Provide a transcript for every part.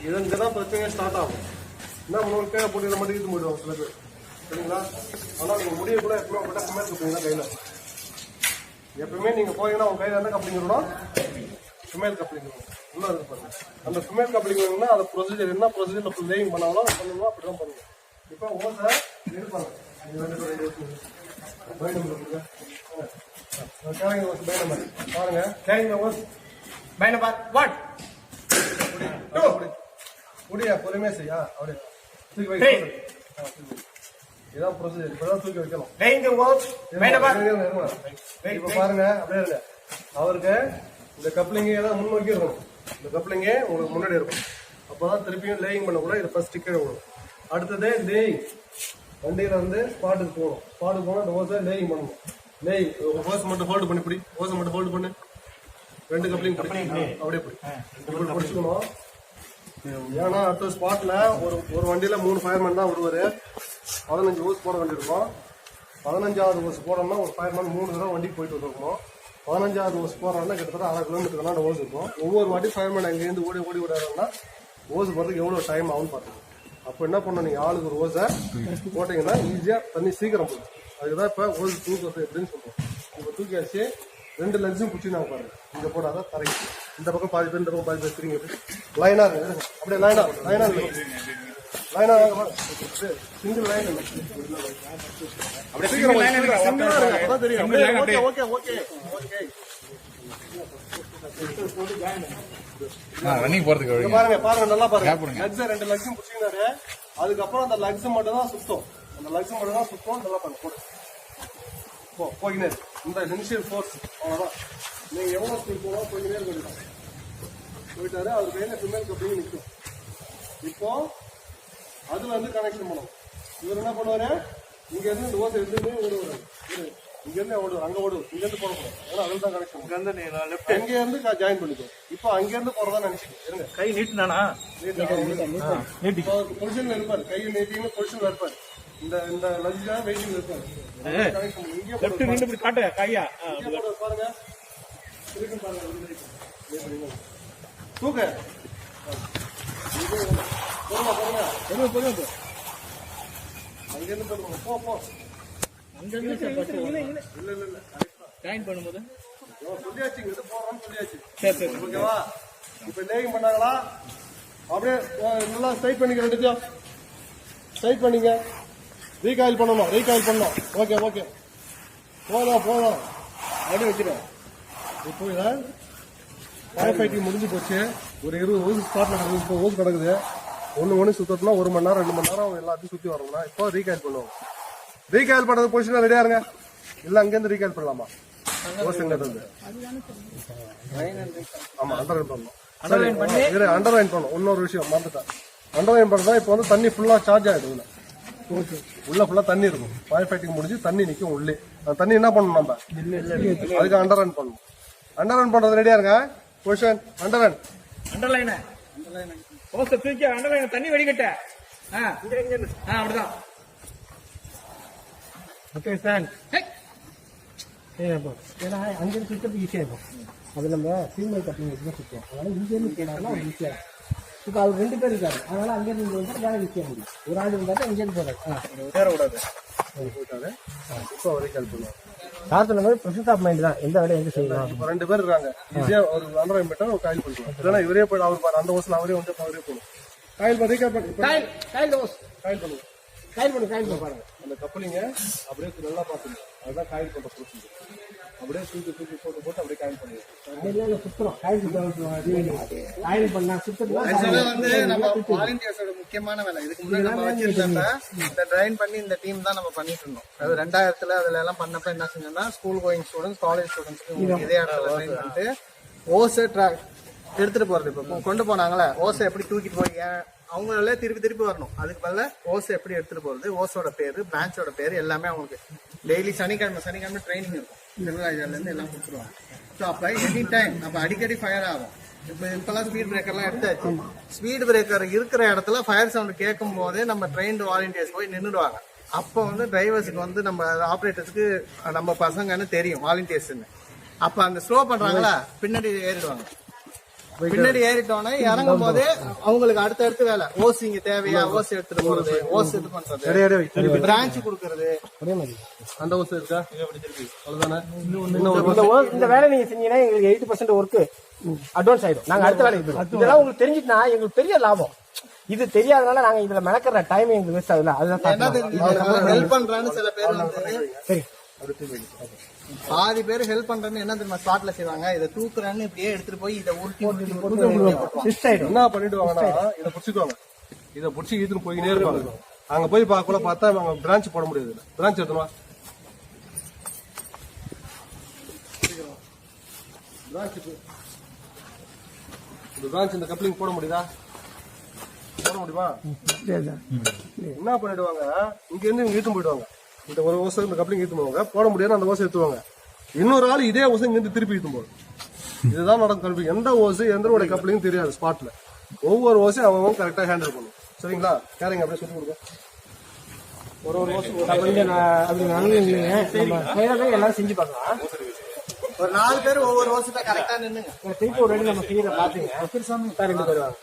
இங்கதான் பிரச்சனையே ஸ்டார்ட் ஆகும். என்ன பண்ணுவோம், கீழே போட்டு மட்டும் இது முடியும் சில பேர், சரிங்களா? ஆனால் நீங்கள் முடிய கூட எப்பவுமே உங்கள்கிட்ட சுமேல் கப்ளிங் தான் கையில். எப்பவுமே நீங்கள் போனீங்கன்னா உங்கள் கையில் என்ன கப்ளிங் இருக்கணும்? சுமேல் கப்ளிங் இருக்கணும். இன்னும் இருக்கு பாருங்க. அந்த சுமேல் கப்ளிங் வேணும்னா அதை ப்ரொசீஜர் என்ன ப்ரொசீஜர் லேயிங் பண்ணாலும் பண்ணணும், அப்படி தான் பண்ணுவோம். இப்போ ஓசை இருப்பாங்க பாருங்க. கேரிங் ஓஸ் பை நம்பர் 1 2 முடியா பொறுமையா செய்யா. அப்படியே தூக்கி வை. இதான் ப்ரொசீஜர். இப்பதான் தூக்கி வைக்கணும். இப்ப பாருங்க, அப்படியே இருங்க. அவருக்கு இந்த கப்ளிங் எல்லாம் முன்னோக்கி இருக்கும். இந்த கப்ளிங்கே உங்களுக்கு முன்னாடி இருக்கும். அப்பதான் திருப்பியும் லேயிங் பண்ணக்கூட இது ஃபர்ஸ்ட் கீழே விடும். அடுத்தது லேயிங். வண்டியில வந்து ஸ்பாட்டுக்கு போகணும். ஸ்பாட்டுக்கு போனா இந்த ஓசை லேயிங் பண்ணணும். லேயிங் ஓசை மட்டும் ஹோல்டு பண்ணி பிடி. ஓசை மட்டும் ஹோல்டு பண்ணு. 2 கப்ளிங் அப்படியே பிடி. பிடிச்சிக்கணும். ஏன்னா அடுத்த ஸ்பாட்ல ஒரு வண்டியில 3 ஃபயர்மேன் தான் வருவாரு. 15 ஓஸ் போட வேண்டியிருக்கும். 15வது ஓஸ் போடணும்னா ஒரு ஃபயர்மேன் 3 தடவை வண்டிக்கு போயிட்டு வந்துருக்கணும். 15வது ஓஸ் போறாங்கன்னா கிட்டத்தட்ட 1/2 கிலோமீட்டர் ஓஸ் இருக்கும். ஒவ்வொரு வாட்டி ஃபயர்மேன் அங்கேருந்து ஓடி விடாருன்னா ஓஸ் போறதுக்கு எவ்வளவு டைம் ஆகும்னு பாருங்க. அப்போ என்ன பண்ணணும், நீங்க ஆளுக்கு ஒரு ஓசை போட்டீங்கன்னா ஈஸியா தண்ணி சீக்கிரம் போடும். அதுக்குதான் இப்ப ஓஸ் தூக்குறது எப்படின்னு சொல்றோம். இப்ப தூக்கியாச்சு 2 லெக்ஸும் பிடிச்சினாங்க பாருங்க. இங்க போடாதான் தரைக்கு இந்த பக்கம் பாதி பேர், இந்த பக்கம் பாதி பேர் திரும்பி லைனா இருக்கு. அப்படியே லைனா சிங்கிள் லைன் ரன்னிங் போறதுக்கு பாருங்க நல்லா பாருங்க. லக்ஸ் 2 லக்ஸும் பிடிச்சினாரு. அதுக்கப்புறம் அந்த லக்ஸ் மட்டும் தான் சுத்தம். நல்லா பண்ண போடு போயினே இந்த இனிஷியல் ஃபோர்ஸ் அவ்வளவுதான். நீங்க எவ்வளவு ஸ்பீட் போகலாம் போயினே இருக்க போயிட்டாரு. அவர் கையில சுமேல் கப்ளிங் நிற்கும். இப்போ அதுல இருந்து கனெக்ஷன் பண்ணுவோம். இவர் என்ன பண்ணுவாரு, இங்க இருந்து இந்த ஓசை எடுத்துமே ஓடுவாரு. இங்க இருந்து ஓடுவார், அங்க ஓடுவார். இங்க இருந்து போடக்கூடாது. ஏன்னா அதுல தான் கனெக்ஷன். அங்க இருந்து ஜாயின் பண்ணிக்கோ. இப்போ அங்க இருந்து போறதா நினைச்சுக்கோ. இருங்க, கை நீட்டுனானா பொசிஷன்ல இருப்பாரு. கையை நீட்டிங்க பொசிஷன்ல இருப்பாரு. இந்த லஜ்ஜா வெயிட்டிங் இருப்பாரு. பாருங்க தூக்க அங்கிருந்து போ ஜாயின் பண்ணும்போது சொல்லியாச்சு, இது போறோம்னு சொல்லியாச்சு. ஓகேவா? இப்ப லேயிங் பண்ணாங்களா? அப்படியே நல்லா ஸ்ட்ரைட் பண்ணிக்க. 2 ஸ்ட்ரைட் பண்ணிங்க. ரீகாயில் பண்ணணும். ஓகே போதும் அப்படியே வச்சிடும். இப்போ ஃபயர் ஃபைட்டிங் முடிஞ்சு போச்சு. ஒரு 20 ஓஸ் ஸ்பாட்ல கிடக்குது. ஓஸ் கிடக்குது. ஒன்று சுத்தத்துனா 1 மணி நேரம் 2 மணி நேரம் எல்லாத்தையும் சுற்றி வரணும்னா இப்போ ரீகாயில் பண்ணுவோம். ரீகாயில் பண்ணுறது பொசிஷன் ரெடியா இருங்க. இல்லை அங்கேருந்து ரீகாயில் பண்ணலாமா? ஓசுங்கிறது ஆமா அண்டர்லைன் பண்ணணும். அண்டர்லைன் பண்ணணும். இன்னொரு விஷயம் மறந்துட்டேன். அண்டர்லைன் பண்ணுறதா இப்போ வந்து தண்ணி ஃபுல்லா சார்ஜ் ஆகிடும். உள்ள ஃபுல்லா தண்ணி இருக்கும். ஃபயர் ஃபைட்டிங் முடிஞ்சு தண்ணி நிற்கும் உள்ளே. அந்த தண்ணி என்ன பண்ணணும், நம்ம அதுக்கு அண்டர்லைன் பண்ணணும். அண்டர்லைன் பண்றது ரெடியா இருங்க. பொசிஷன் அண்டர்லைன் ஓசை தூக்கி அண்டர்லைன் தண்ணி வடிகட்ட. அப்படிதான். Okay sir. ஏன்னா அங்கிருந்து சுத்தத்துக்கு ஈஸியாக இருக்கும். அது நம்ம ஃபீமேல் கப்ளிங் தான் சுத்தம். அதனால இங்கேருந்து கேட்டாங்கன்னா ஈஸியாக இருக்கும். இப்போ அவர் 2 பேர் இருக்காரு. அதனால அங்கேருந்து இங்கே வந்து வேலை ஈஸியாக முடியும். ஒரு ஆள் இருந்தாலும் இங்கேருந்து போறாரு. வேற விடாது போயிட்டாரு. இப்போ ரீகாயில் பண்ணுவாங்க. சார் சொன்ன மாதிரி ப்ரெசன்ஸ் ஆஃப் மைண்ட் தான். எந்த வேலையை எங்க செய்யலாம். இப்போ 2 பேர் இருக்காங்க. ஈஸியா ஒரு அண்டர்லைன் பண்ணிட்டா ஒரு காயில் பண்ணுவோம். இல்லைன்னா இவரே போய் அவர் பாரு அந்த ஓசில் அவரே வந்து அவரே போகணும். காயில் பண்ணி பாருங்க. அந்த கப்பலிங்க அப்படியே நல்லா பார்த்துங்க. அதுதான் காயில் பண்ற ப்ரொசீஜர். அப்படியே தூக்கி போட்டு அப்படியே காயில் பண்ணுவோம். சுத்தம் காயில் பண்ணா வாலண்டியர்ஸோட முக்கியமான வேலை. இதுக்கு முன்னாடி நம்ம வச்சிருந்தா இந்த ட்ரைன் பண்ணி இந்த டீம் தான் நம்ம பண்ணிட்டு இருந்தோம். அது 2000 அதுல எல்லாம் பண்ணப்ப என்ன செஞ்சோம்னா ஸ்கூல் கோயிங் ஸ்டூடெண்ட்ஸ், காலேஜ் ஸ்டூடெண்ட்ஸ்க்கு இதே இடத்துல ட்ரைன் பண்ணிட்டு ஓசை எடுத்துட்டு போறது. இப்போ கொண்டு போனாங்களே ஓசை எப்படி தூக்கிட்டு போய் அவங்களே திருப்பி வரணும். அதுக்கு பதில ஓசை எப்படி எடுத்துட்டு போறது, ஓசோட பேரு, பிரான்ச்சோட பேரு எல்லாமே அவங்களுக்கு டெய்லி சனிக்கிழமை ட்ரைனிங் இருக்கும். திருவிழாஜர்ல இருந்து எல்லாம் கொடுத்துருவாங்க. ஸோ அப்ப எனி டைம் அப்ப அடிக்கடி ஃபயர் ஆகும். இப்பெல்லாம் ஸ்பீட் பிரேக்கர்லாம் எடுத்தாச்சு. ஸ்பீட் பிரேக்கர் இருக்கிற இடத்துல ஃபயர் சவுண்ட் கேட்கும் போதே நம்ம ட்ரெயின்டு வாலண்டியர்ஸ் போய் நின்றுடுவாங்க. அப்போ வந்து டிரைவர்ஸுக்கு வந்து நம்ம ஆப்ரேட்டர்ஸ்க்கு நம்ம பசங்கன்னு தெரியும் வாலண்டியர்ஸ்ன்னு. அப்ப அந்த ஸ்லோ பண்றாங்களா பின்னாடி ஏறிடுவாங்க. பின்னாடி ஏறிட்டோன்னே இறங்கும் போது அவங்களுக்கு அடுத்தடுத்து வேலை ஓஸ் இங்க தேவையா ஓஸ் எடுத்துட்டு போறது ஓஸ் இது பண்றது பிரான்ச் கொடுக்கறது ஒரே மாதிரி அந்த ஓசை இருக்கா அவ்வளவுதானே இந்த வேலை நீங்க செஞ்சீங்கன்னா எங்களுக்கு 80% ஒர்க் அட்வான்ஸ் ஆயிடும். நாங்க அடுத்த வேலைக்கு போயிடும். இதெல்லாம் உங்களுக்கு தெரிஞ்சுட்டுனா எங்களுக்கு பெரிய லாபம். இது தெரியாதனால நாங்க இதுல மெனக்கிற டைம் எங்களுக்கு வேஸ்ட் ஆகுதுல. அதுதான் ஹெல்ப் பண்றான்னு சில பேர் வந்து சரி. பாதி பேர் ஹெல்ப் பண்றேன்னு என்ன தெரியுமா ஸ்பாட்ல செய்வாங்க, இதை தூக்குறேன்னு இப்படியே எடுத்துட்டு போய் இதை உருட்டி Shift ஆயிடும். என்ன பண்ணிடுவாங்கன்னா இதை புடிச்சுக்குவாங்க, இதை புடிச்சு இழுத்துட்டு போயினே இருப்பாங்க. அங்க போய் பார்க்கல பார்த்தா அவங்க பிரான்ச் போட முடியாது. பிரான்ச் எடுத்துவா இந்த பிரான்ச் இந்த கப்ளிங் போட முடியுதா? போட முடியுமா? என்ன பண்ணிடுவாங்க, இங்க இருந்து இவங்க இழுத்து போயிடுவாங்க. இந்த ஒரு ஓசை இந்த கப்ளிங் இழுத்து போவாங்க, போட முடியாது அந்த ஓசை எடுத்துவாங்க. இன்னொரு ஆள் இதே ஓசை இங்க இருந்து திருப்பி இழுத்தும் போது இதுதான் நடக்கும் கல்வி. எந்த ஓசை எந்த கப்ளிங் தெரியாது ஸ்பாட்ல. ஒவ்வொரு ஓசையும் அவங்க கரெக்டா ஹேண்டில் பண்ணும். சரிங்களா? கேரிங்க அப்படியே சொல்லி கொடுங்க. ஒரு ஓசை எல்லாரும் செஞ்சு பார்க்கலாம். ஒரு 4 பேர் ஒவ்வொரு ஓசை கரெக்டா நின்னுங்க. திருப்பி ஒரு ரெடி நம்ம கீழே பாத்துங்க. 2 பேர் வாங்க.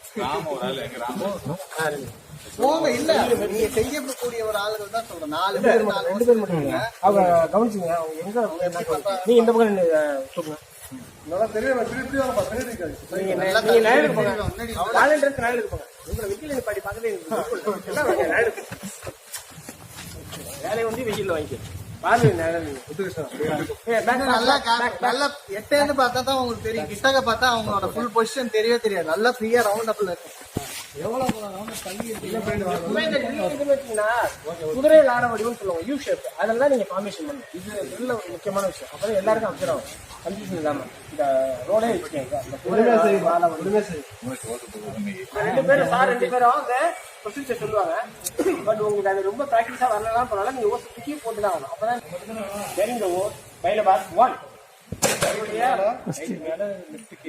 போங்க. இல்ல நீங்க செய்யக்கூடிய ஒரு ஆளுகள் தான் சொல்றேன். 4 பேர் 2 பேர் மட்டும் இல்ல. அவங்க கவனிச்சுங்க. அவங்க எங்க நீ இந்த பக்கம் சொல்லுங்க. நல்லா தெரியும். திருப்பி இருக்காது. நீங்க நேரத்துக்கு போங்க. வாலண்டியருக்கு நேரத்துக்கு போங்க. உங்களை வெயில நிப்பாட்டி பக்கத்துல வேலையை வந்து வெயில வாங்கிக்க. நல்லா எட்டேன்னு பார்த்தா தான் உங்களுக்கு தெரியும். கிட்டக்க பார்த்தா அவங்களோட ஃபுல் பொசிஷன் தெரியவே தெரியாது. நல்லா ஃப்ரீயா ரவுண்ட் அப்ல இருக்கும். குதிரையில் ஆட வடிவம் சொல்லுவாங்க, யூ ஷேப். அதெல்லாம் நீங்க ஃபார்மேஷன் பண்ணுங்க. இது நல்ல ஒரு முக்கியமான விஷயம். அப்பதான் எல்லாருக்கும் அப்சர்வ் ஆகும். கன்ஃபியூஷன் இல்லாம இந்த ரோடே வச்சுக்கோங்க. 2 பேரும் சார் 2 பேரும் அவங்க ப்ரொசீஜர் சொல்லுவாங்க. பட் உங்களுக்கு அது ரொம்ப பிராக்டிஸா வரலாம் போனாலும் நீங்க ஓசை தூக்கி போட்டுதான் ஆகணும். அப்பதான் தெரிஞ்ச ஓஸ் பைல பாஸ் 1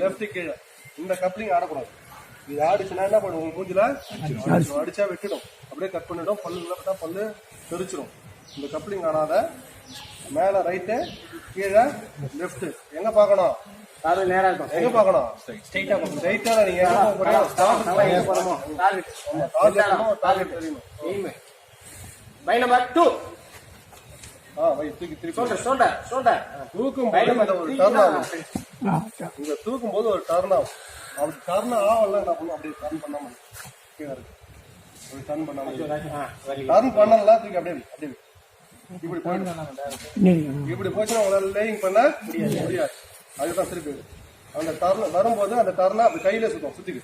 லெஃப்ட் கீழே இந்த கப்ளிங் ஆடக்கூடாது. இது ஆடிச்சுன்னா என்ன பண்ணுவோம், மூஞ்சில அடிச்சா வெட்டிடும், அப்படியே கட் பண்ணிடும். பல்லு தெரிச்சிடும். இந்த கப்ளிங் ஆனாத மேல ரைட்டு கீழே லெஃப்ட் எங்க பாக்கணும், நேரா இருக்கும். எங்க பாக்கணும், ஸ்ட்ரைட்டா போகணும். ஸ்ட்ரைட்டா நீங்க டார்கெட் தெரியணும். பை நம்பர் 2 தூக்கி திருப்பி ஷோல்டர் தூக்கும் போது ஒரு டர்ன் ஆகும். இங்க தூக்கும் போது ஒரு டர்ன் ஆகும். அப்படி டர்ன் ஆகல என்ன பண்ணும், அப்படியே டர்ன் பண்ணாம கீழே இருக்கு. அப்படி டர்ன் பண்ணாம டர்ன் பண்ணல தூக்கி அப்படியே இப்படி போயிடும். இப்படி போச்சுன்னா உங்களால லேயிங் பண்ண முடியாது. அதுதான் திருப்பி அந்த டர்ன் வரும்போது அந்த டர்னை அப்படி கையில சுத்திக்கு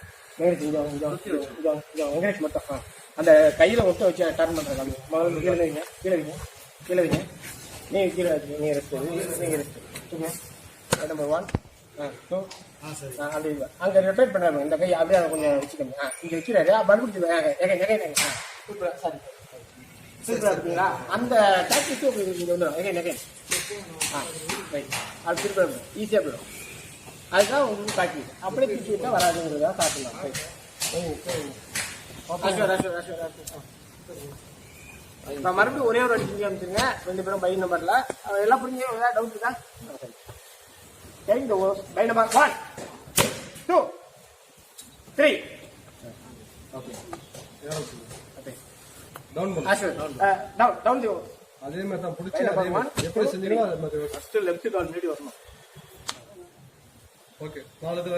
மட்டும் அந்த கையில ஒட்ட வச்சு டர்ன் பண்றாங்க. முதல்ல கீழே வைங்க, கீழே வைங்க. நீங்க கீழே வச்சு நீங்க ரெஸ்ட் நம்பர் 1 2 அப்படி அங்க ரொட்டேட் பண்றாங்க. இந்த கை அப்படியே கொஞ்சம் வச்சுக்கோங்க. இங்க வச்சுறாரு மறுபடியும் சாரி சூப்பரா இருக்குங்களா? அந்த டாக்டிக்ஸ் உங்களுக்கு வந்துடும். அது திருப்பி ஈஸியா போயிடும். அதுதான் உங்களுக்கு டாக்டிக். அப்படியே பிடிச்சி விட்டா வராதுங்கிறதா பார்க்கலாம். நான் மறுபடியும் ஒரே ஒரு அடிச்சு அமைச்சிருங்க. 2 பேரும் பை நம்பர்ல எல்லாம் புரிஞ்சு ஏதாவது டவுட் இருக்கா? பை நம்பர் 1 2 3 டவுன் அதே மாதிரி தான் பிடிச்சி எப்படி செஞ்சீங்களோ அது மாதிரி லெஃப்ட் கால் முன்னாடி வரணும். ஓகே.